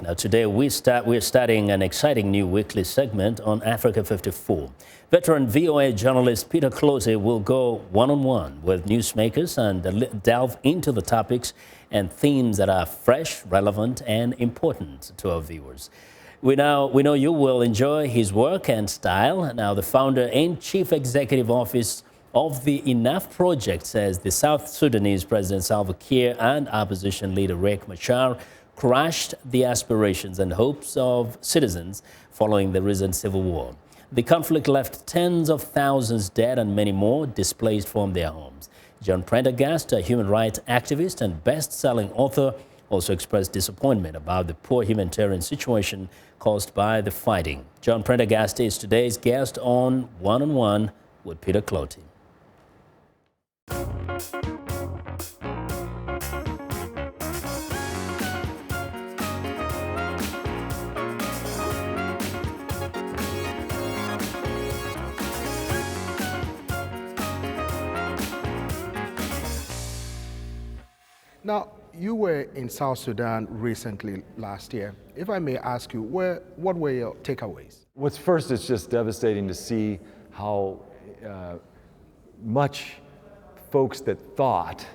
Now, today we're starting an exciting new weekly segment on Africa 54. Veteran VOA journalist Peter Clottey will go one-on-one with newsmakers and delve into the topics and themes that are fresh, relevant, and important to our viewers. We know you will enjoy his work and style. Now, the founder and chief executive officer of the Enough Project says the South Sudanese President Salva Kiir and opposition leader Riek Machar crushed the aspirations and hopes of citizens following the recent civil war. The conflict left tens of thousands dead and many more displaced from their homes. John Prendergast, a human rights activist and best-selling author, also expressed disappointment about the poor humanitarian situation caused by the fighting. John Prendergast is today's guest on One-on-One with Peter Clottey. Now, you were in South Sudan recently last year. If I may ask you, what were your takeaways? What's first, it's just devastating to see how much folks that thought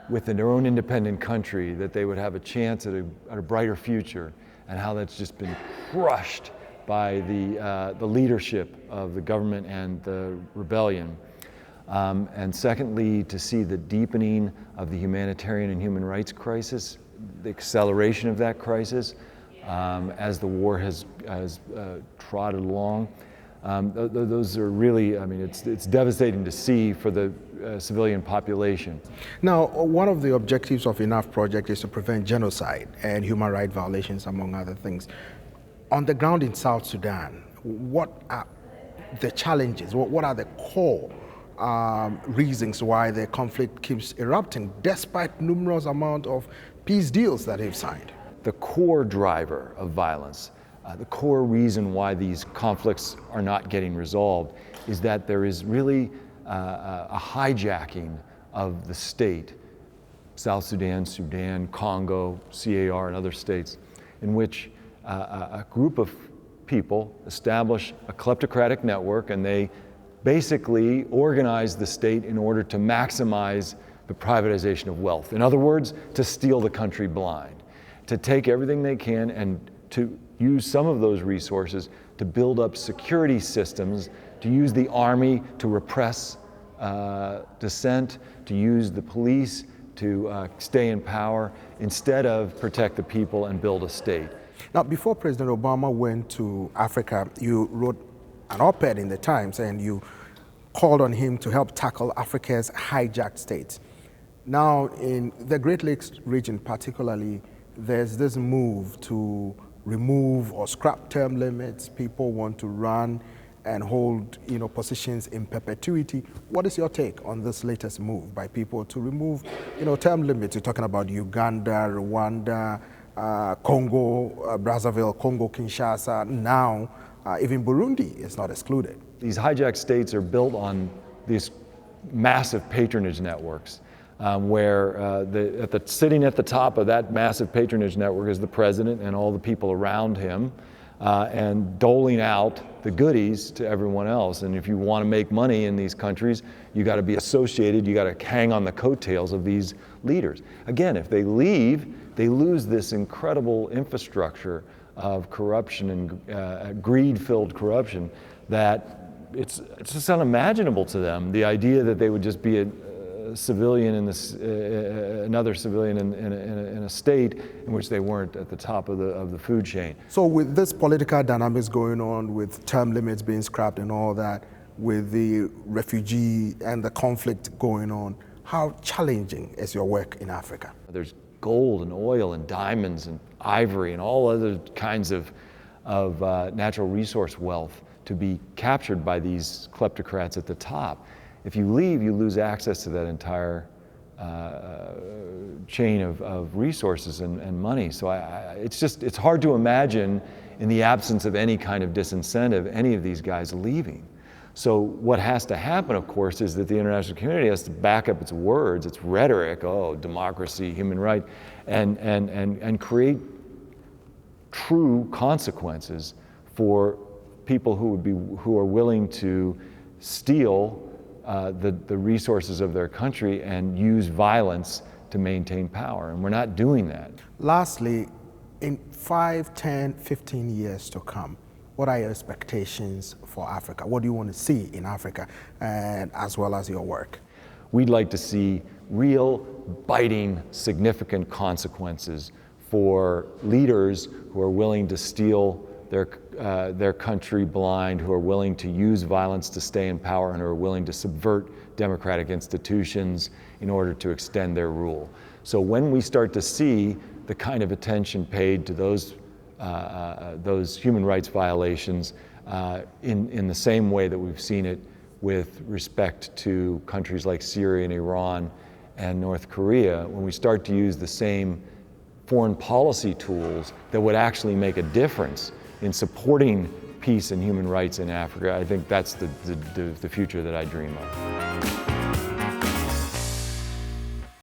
within their own independent country that they would have a chance at a brighter future, and how that's just been crushed by the leadership of the government and the rebellion. And secondly, to see the deepening of the humanitarian and human rights crisis, the acceleration of that crisis as the war has trotted along. Those are really, I mean, it's devastating to see for the civilian population. Now, one of the objectives of Enough Project is to prevent genocide and human rights violations, among other things. On the ground in South Sudan, what are the challenges? What are the core reasons why the conflict keeps erupting despite numerous amount of peace deals that they've signed? The core driver of violence, the core reason why these conflicts are not getting resolved is that there is really a hijacking of the state, South Sudan, Sudan, Congo, CAR, and other states, in which a group of people establish a kleptocratic network, and they basically organize the state in order to maximize the privatization of wealth. In other words, to steal the country blind, to take everything they can and to use some of those resources to build up security systems, to use the army to repress dissent, to use the police to stay in power, instead of protect the people and build a state. Now, before President Obama went to Africa, you wrote an op-ed in the Times, and you called on him to help tackle Africa's hijacked states. Now, in the Great Lakes region particularly, there's this move to remove or scrap term limits. People want to run and hold, positions in perpetuity. What is your take on this latest move by people to remove, term limits? You're talking about Uganda, Rwanda, Congo, Brazzaville, Congo, Kinshasa. Now, even Burundi is not excluded. These hijacked states are built on these massive patronage networks, where sitting at the top of that massive patronage network is the president and all the people around him, and doling out the goodies to everyone else. And if you want to make money in these countries, you got to be associated, you got to hang on the coattails of these leaders. Again, if they leave, they lose this incredible infrastructure of corruption and greed-filled corruption that it's just unimaginable to them. The idea that they would just be a civilian in this, another civilian in a state in which they weren't at the top of the food chain. So with this political dynamics going on, with term limits being scrapped and all that, with the refugee and the conflict going on, how challenging is your work in Africa? There's gold and oil and diamonds and ivory and all other kinds of natural resource wealth to be captured by these kleptocrats at the top. If you leave, you lose access to that entire chain of resources and money. So it's hard to imagine, in the absence of any kind of disincentive, any of these guys leaving. So what has to happen, of course, is that the international community has to back up its words, its rhetoric, democracy, human rights, and create true consequences for people who are willing to steal the resources of their country and use violence to maintain power, and we're not doing that. Lastly, in 5, 10, 15 years to come, what are your expectations for Africa? What do you want to see in Africa, and as well as your work? We'd like to see real, biting, significant consequences for leaders who are willing to steal their country blind, who are willing to use violence to stay in power, and who are willing to subvert democratic institutions in order to extend their rule. So when we start to see the kind of attention paid to those human rights violations in the same way that we've seen it with respect to countries like Syria and Iran and North Korea, when we start to use the same foreign policy tools that would actually make a difference in supporting peace and human rights in Africa, I think that's the future that I dream of.